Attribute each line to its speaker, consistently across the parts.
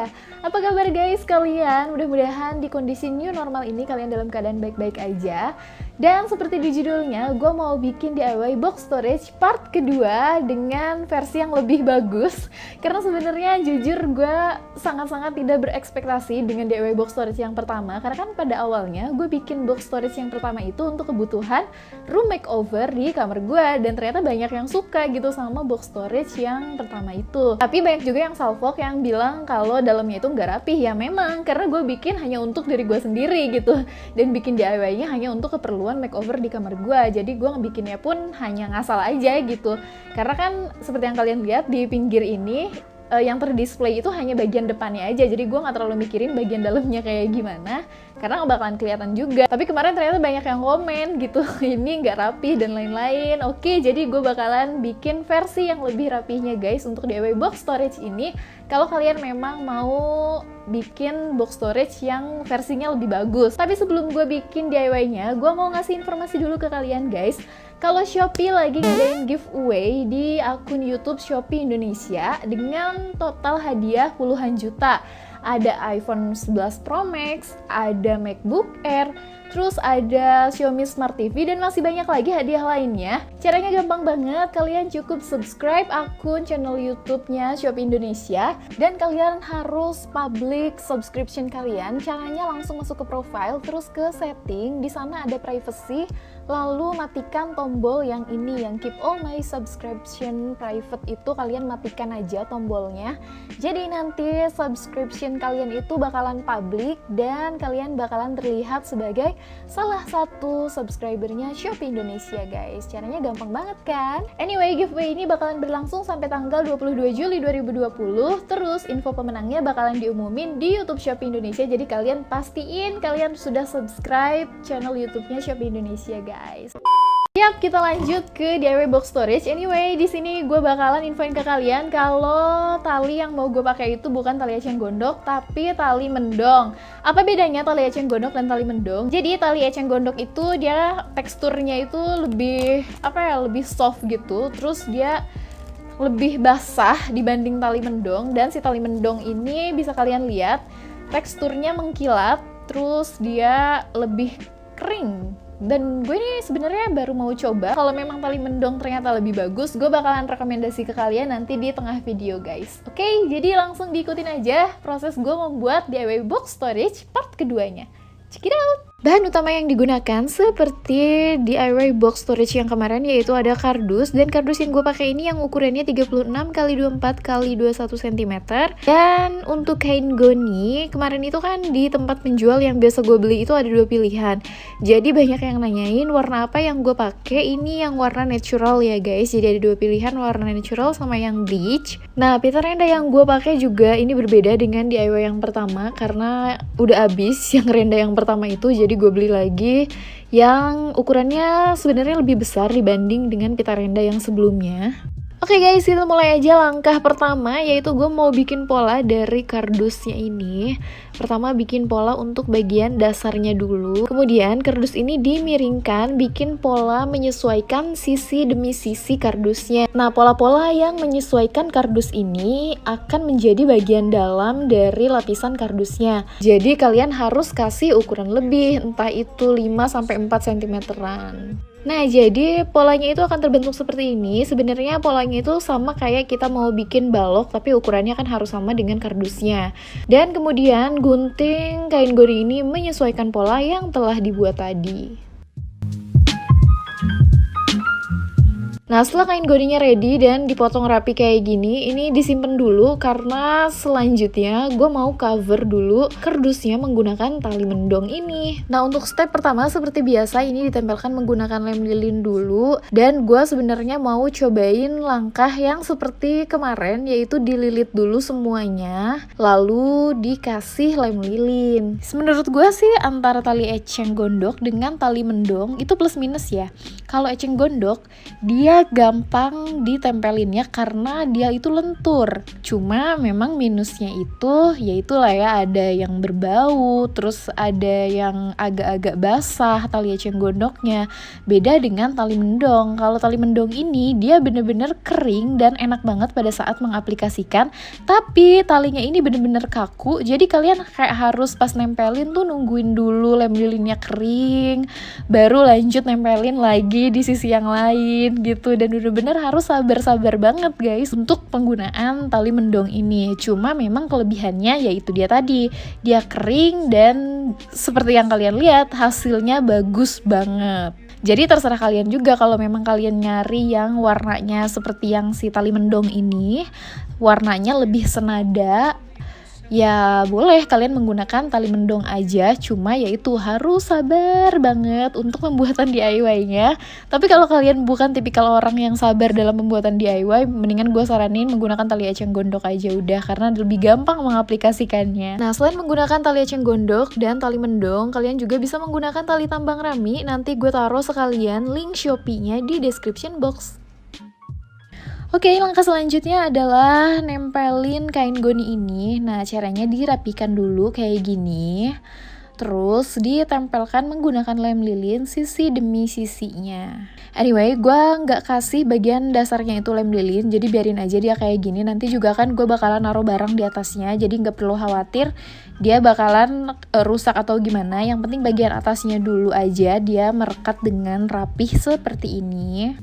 Speaker 1: aja. Apa kabar guys kalian? Mudah-mudahan di kondisi new normal ini kalian dalam keadaan baik-baik aja. Dan seperti di judulnya, gue mau bikin DIY box storage part kedua dengan versi yang lebih bagus. Karena sebenarnya jujur gue sangat-sangat tidak berekspektasi dengan DIY box storage yang pertama. Karena kan pada awalnya gue bikin box storage yang pertama itu untuk kebutuhan room makeover di kamar gue. Dan ternyata banyak yang suka gitu sama box storage yang pertama itu. Tapi banyak juga yang salfok yang bilang kalau dalamnya itu nggak rapih. Ya memang, karena gue bikin hanya untuk diri gue sendiri gitu. Dan bikin DIY-nya hanya untuk keperluan makeover di kamar gue. Jadi gue ngebikinnya pun hanya ngasal aja gitu. Karena kan seperti yang kalian lihat di pinggir ini yang terdisplay itu hanya bagian depannya aja. Jadi gue nggak terlalu mikirin bagian dalamnya kayak gimana, karena nggak bakalan kelihatan juga. Tapi kemarin ternyata banyak yang komen gitu, ini nggak rapi dan lain-lain. Oke, jadi gue bakalan bikin versi yang lebih rapihnya guys untuk DIY box storage ini. Kalau kalian memang mau bikin box storage yang versinya lebih bagus. Tapi sebelum gue bikin DIY-nya, gue mau ngasih informasi dulu ke kalian guys. Kalau Shopee lagi ngadain giveaway di akun YouTube Shopee Indonesia dengan total hadiah puluhan juta. Ada iPhone 11 Pro Max, ada MacBook Air, terus ada Xiaomi Smart TV, dan masih banyak lagi hadiah lainnya. Caranya gampang banget, kalian cukup subscribe akun channel YouTube-nya Shopee Indonesia, dan kalian harus public subscription kalian. Caranya langsung masuk ke profile, terus ke setting, di sana ada privacy, lalu matikan tombol yang ini, yang keep all my subscription private itu, kalian matikan aja tombolnya. Jadi nanti subscription kalian itu bakalan public, dan kalian bakalan terlihat sebagai salah satu subscribernya Shopee Indonesia guys. Caranya gampang banget kan? Anyway, giveaway ini bakalan berlangsung sampai tanggal 22 Juli 2020. Terus info pemenangnya bakalan diumumin di YouTube Shopee Indonesia. Jadi kalian pastiin kalian sudah subscribe channel YouTube-nya Shopee Indonesia guys. Yap, kita lanjut ke DIY box storage. Anyway, di sini gue bakalan infoin ke kalian kalau tali yang mau gue pakai itu bukan tali eceng gondok, tapi tali mendong. Apa bedanya tali eceng gondok dan tali mendong? Jadi tali eceng gondok itu dia teksturnya itu lebih lebih soft gitu. Terus dia lebih basah dibanding tali mendong, dan si tali mendong ini bisa kalian lihat teksturnya mengkilap, terus dia lebih kering. Dan gue ini sebenarnya baru mau coba. Kalau memang tali mendong ternyata lebih bagus, gue bakalan rekomendasi ke kalian nanti di tengah video guys. Oke, jadi langsung diikutin aja proses gue membuat DIY box storage part keduanya. Check it out! Bahan utama yang digunakan seperti DIY box storage yang kemarin, yaitu ada kardus, dan kardus yang gue pakai ini yang ukurannya 36 x 24 x 21 cm. Dan untuk kain goni, kemarin itu kan di tempat penjual yang biasa gue beli itu ada 2 pilihan. Jadi banyak yang nanyain warna apa yang gue pakai. Ini yang warna natural ya guys. Jadi ada 2 pilihan, warna natural sama yang bleach. Nah, pita renda yang gue pakai juga ini berbeda dengan DIY yang pertama karena udah habis yang renda yang pertama itu. Jadi gue beli lagi yang ukurannya sebenarnya lebih besar dibanding dengan pita renda yang sebelumnya. Oke guys, kita mulai aja langkah pertama, yaitu gue mau bikin pola dari kardusnya ini. Pertama bikin pola untuk bagian dasarnya dulu. Kemudian kardus ini dimiringkan, bikin pola menyesuaikan sisi demi sisi kardusnya. Nah, pola-pola yang menyesuaikan kardus ini akan menjadi bagian dalam dari lapisan kardusnya. Jadi kalian harus kasih ukuran lebih, entah itu 5-4 cm-an. Nah, jadi polanya itu akan terbentuk seperti ini. Sebenarnya polanya itu sama kayak kita mau bikin balok, tapi ukurannya kan harus sama dengan kardusnya. Dan kemudian gunting kain goni ini menyesuaikan pola yang telah dibuat tadi. Nah, setelah kain goninya ready dan dipotong rapi kayak gini, ini disimpan dulu karena selanjutnya gue mau cover dulu kardusnya menggunakan tali mendong ini. Nah, untuk step pertama seperti biasa ini ditempelkan menggunakan lem lilin dulu, dan gue sebenarnya mau cobain langkah yang seperti kemarin, yaitu dililit dulu semuanya lalu dikasih lem lilin. Menurut gue sih antara tali eceng gondok dengan tali mendong itu plus minus ya. Kalau eceng gondok dia dia gampang ditempelinnya karena dia itu lentur. Cuma memang minusnya itu yaitulah ya, ada yang berbau, terus ada yang agak-agak basah tali eceng gondoknya. Beda dengan tali mendong. Kalau tali mendong ini dia bener-bener kering dan enak banget pada saat mengaplikasikan, tapi talinya ini bener-bener kaku, jadi kalian kayak harus pas nempelin tuh nungguin dulu lem lilinnya kering, baru lanjut nempelin lagi di sisi yang lain gitu. Dan bener-bener harus sabar-sabar banget guys untuk penggunaan tali mendong ini. Cuma memang kelebihannya yaitu dia tadi, dia kering dan seperti yang kalian lihat hasilnya bagus banget. Jadi terserah kalian juga kalau memang kalian nyari yang warnanya seperti yang si tali mendong ini, warnanya lebih senada, ya boleh kalian menggunakan tali mendong aja. Cuma yaitu harus sabar banget untuk pembuatan DIY-nya. Tapi kalau kalian bukan tipikal orang yang sabar dalam pembuatan DIY, mendingan gue saranin menggunakan tali eceng gondok aja udah, karena lebih gampang mengaplikasikannya. Nah, selain menggunakan tali eceng gondok dan tali mendong, kalian juga bisa menggunakan tali tambang rami. Nanti gue taruh sekalian link Shopee-nya di description box. Oke, langkah selanjutnya adalah nempelin kain goni ini. Nah, caranya dirapikan dulu kayak gini. Terus ditempelkan menggunakan lem lilin sisi demi sisinya. Anyway, gue nggak kasih bagian dasarnya itu lem lilin, jadi biarin aja dia kayak gini. Nanti juga kan gue bakalan naruh barang di atasnya, jadi nggak perlu khawatir dia bakalan rusak atau gimana. Yang penting bagian atasnya dulu aja dia merekat dengan rapih seperti ini.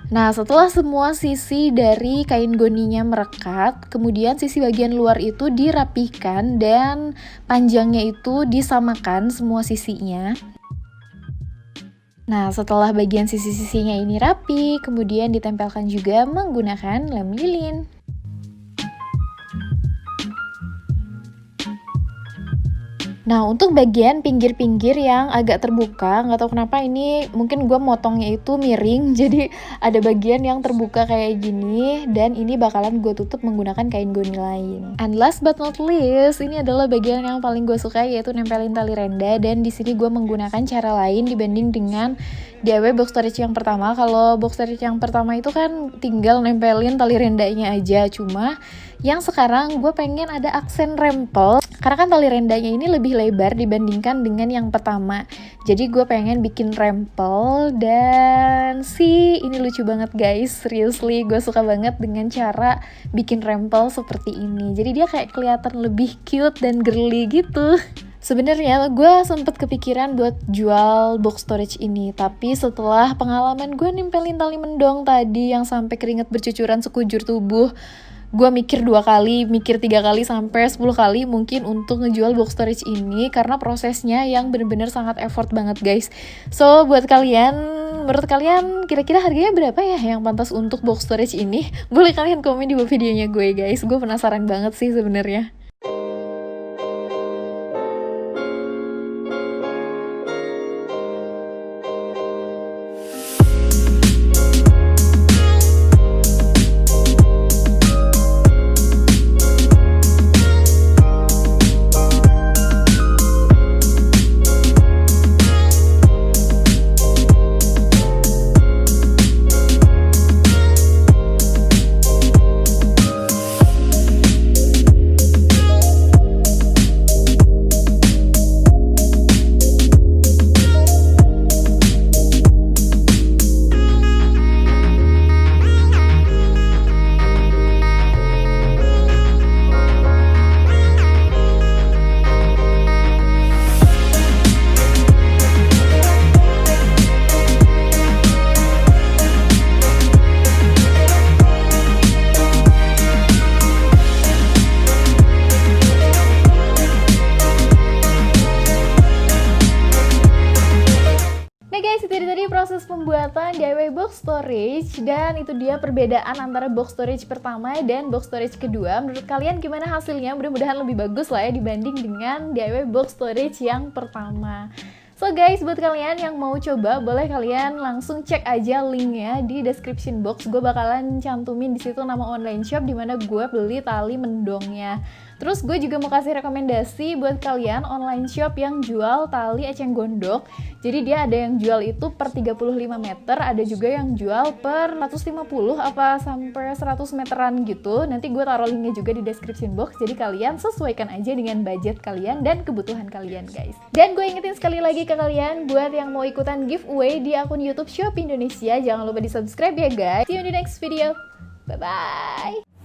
Speaker 1: Nah, setelah semua sisi dari kain goninya merekat, kemudian sisi bagian luar itu dirapihkan dan panjangnya itu disamakan semua sisinya. Nah, setelah bagian sisi-sisinya ini rapi, kemudian ditempelkan juga menggunakan lem lilin. Nah, untuk bagian pinggir-pinggir yang agak terbuka, nggak tahu kenapa ini mungkin gue motongnya itu miring, jadi ada bagian yang terbuka kayak gini, dan ini bakalan gue tutup menggunakan kain goni lain. And last but not least, ini adalah bagian yang paling gue suka, yaitu nempelin tali renda. Dan di sini gue menggunakan cara lain dibanding dengan DIY box storage yang pertama. Kalau box storage yang pertama itu kan tinggal nempelin tali rendanya aja, cuma yang sekarang gue pengen ada aksen rempel, karena kan tali rendanya ini lebih lebar dibandingkan dengan yang pertama. Jadi gue pengen bikin rempel, dan ini lucu banget guys, seriously gue suka banget dengan cara bikin rempel seperti ini. Jadi dia kayak kelihatan lebih cute dan girly gitu. Sebenarnya gue sempet kepikiran buat jual box storage ini, tapi setelah pengalaman gue nempelin tali mendong tadi yang sampai keringat bercucuran sekujur tubuh, gue mikir 2 kali, mikir 3 kali, sampai 10 kali mungkin untuk ngejual box storage ini, karena prosesnya yang bener-bener sangat effort banget guys. So buat kalian, menurut kalian kira-kira harganya berapa ya yang pantas untuk box storage ini? Boleh kalian komen di bawah videonya gue guys, gue penasaran banget sih sebenarnya. Proses pembuatan DIY box storage, dan itu dia perbedaan antara box storage pertama dan box storage kedua. Menurut kalian gimana hasilnya? Mudah-mudahan lebih bagus lah ya dibanding dengan DIY box storage yang pertama. So guys, buat kalian yang mau coba, boleh kalian langsung cek aja linknya di description box. Gue bakalan cantumin di situ nama online shop dimana gue beli tali mendongnya. Terus gue juga mau kasih rekomendasi buat kalian online shop yang jual tali eceng gondok. Jadi dia ada yang jual itu per 35 meter, ada juga yang jual per 150 apa sampai 100 meteran gitu. Nanti gue taruh linknya juga di description box, jadi kalian sesuaikan aja dengan budget kalian dan kebutuhan kalian guys. Dan gue ingetin sekali lagi ke kalian, buat yang mau ikutan giveaway di akun YouTube Shopee Indonesia, jangan lupa di subscribe ya guys. See you in the next video, bye bye.